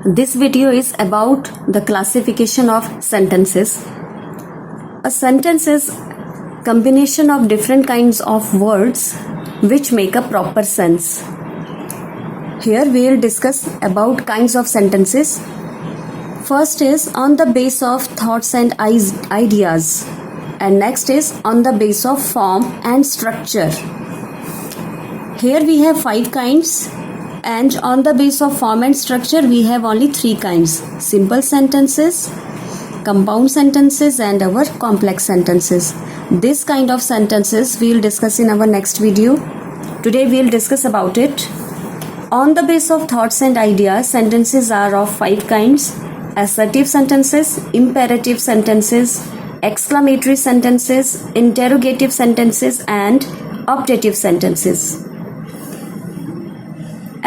This video is about the classification of sentences. A sentence is combination of different kinds of words which make a proper sense. Here we will discuss about kinds of sentences. First is on the base of thoughts and ideas, and next is on the base of form and structure. Here we have 5 kinds, and on the base of form and structure we have only 3 kinds: simple sentences, compound sentences, and our complex sentences. This kind of sentences we will discuss in our next video. Today we will discuss about it. On the base of thoughts and ideas, sentences are of 5 kinds: assertive sentences, imperative sentences, exclamatory sentences, interrogative sentences, and optative sentences.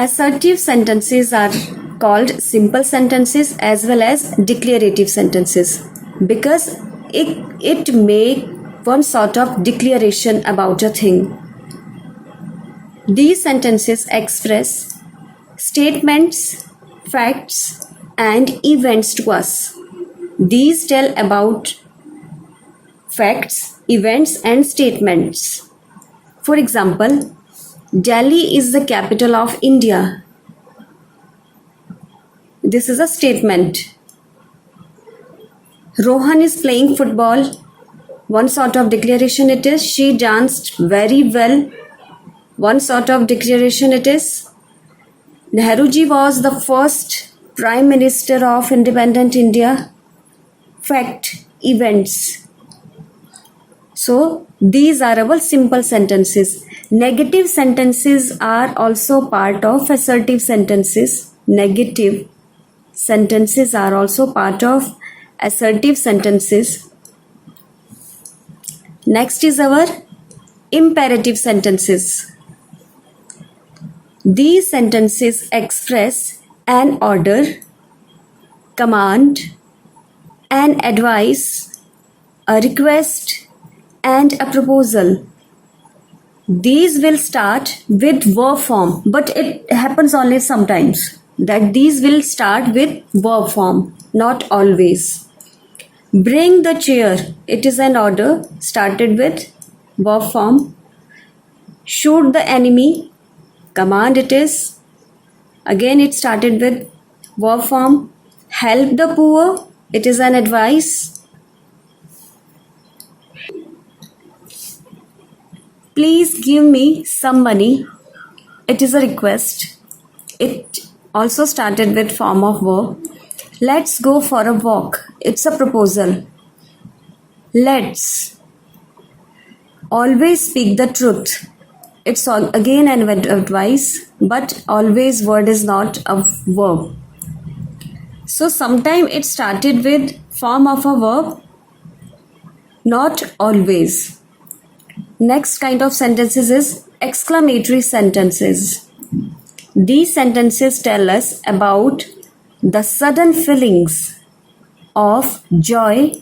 Assertive sentences are called simple sentences as well as declarative sentences because it make one sort of declaration about a thing. These sentences express statements, facts, and events to us. These tell about facts, events, and statements. For example, Delhi is the capital of India. This is a statement. Rohan is playing football. One sort of declaration it is. She danced very well. One sort of declaration it is. Nehruji was the first Prime Minister of independent India. Fact, events. So these are our simple sentences. Negative sentences are also part of assertive sentences. Negative sentences are also part of assertive sentences. Next is our imperative sentences. These sentences express an order, command, an advice, a request, and a proposal. These will start with verb form, but it happens only sometimes that these will start with verb form, not always. Bring the chair. It is an order started with verb form. Shoot the enemy. Command it is. Again it started with verb form. Help the poor. It is an advice. Please give me some money. It is a request. It also started with form of verb. Let's go for a walk. It's a proposal. Let's. Always speak the truth. It's again an advice, but always word is not a verb. So sometime it started with form of a verb, not always. Next kind of sentences is exclamatory sentences. These sentences tell us about the sudden feelings of joy,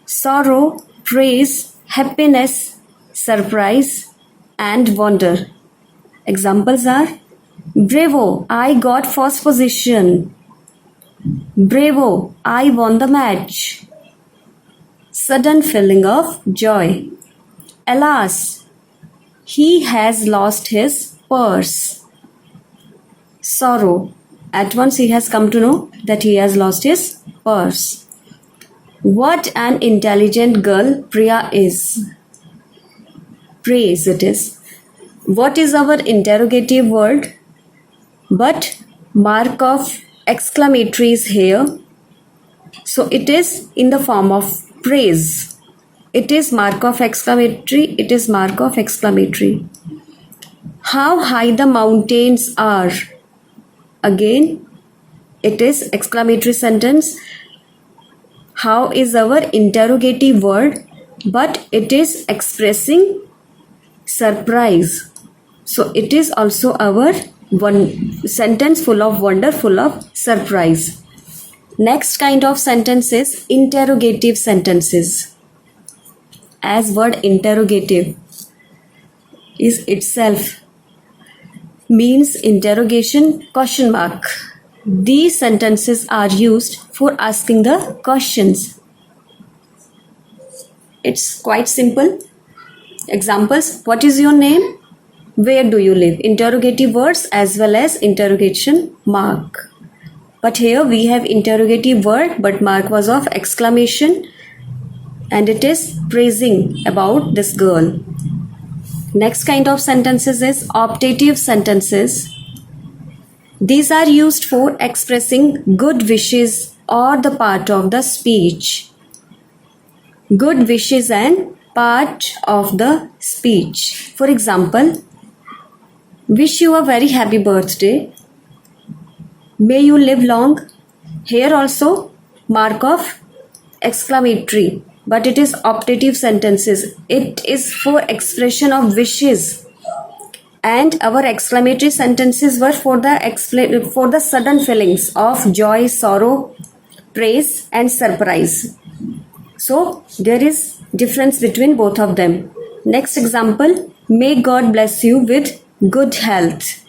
sorrow, praise, happiness, surprise, and wonder. Examples are: Bravo, I got first position. Bravo, I won the match. Sudden feeling of joy. Alas, he has lost his purse. Sorrow. At once he has come to know that he has lost his purse. What an intelligent girl Priya is. Praise it is. What is our interrogative word? But mark of exclamatory is here. So it is in the form of praise. It is mark of exclamatory. It is mark of exclamatory. How high the mountains are. Again, it is exclamatory sentence. How is our interrogative word, but it is expressing surprise. So it is also our one sentence full of wonder, full of surprise. Next kind of sentence is interrogative sentences. As word interrogative is itself means interrogation question mark. These sentences are used for asking the questions. It's quite simple. Examples: what is your name? Where do you live? Interrogative words as well as interrogation mark. But here we have interrogative word, but mark was of exclamation, and it is praising about this girl. Next kind of sentences is optative sentences. These are used for expressing good wishes or the part of the speech. Good wishes and part of the speech. For example, wish you a very happy birthday. May you live long. Here also mark of exclamatory, but it is optative sentences. It is for expression of wishes. And our exclamatory sentences were for the sudden feelings of joy, sorrow, praise and surprise. So there is difference between both of them. Next example, may God bless you with good health.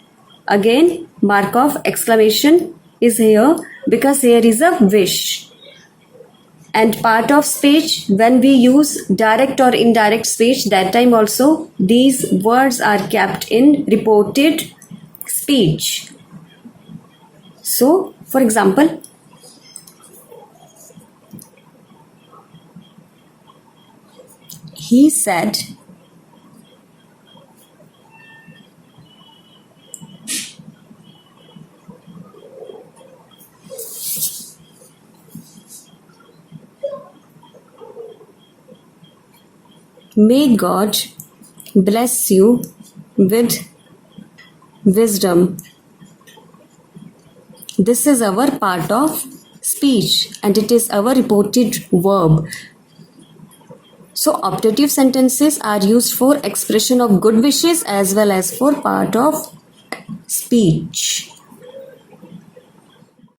Again, mark of exclamation is here because here is a wish. And part of speech, when we use direct or indirect speech, that time also these words are kept in reported speech. So, for example, he said, may God bless you with wisdom. This is our part of speech and it is our reported verb. So optative sentences are used for expression of good wishes as well as for part of speech.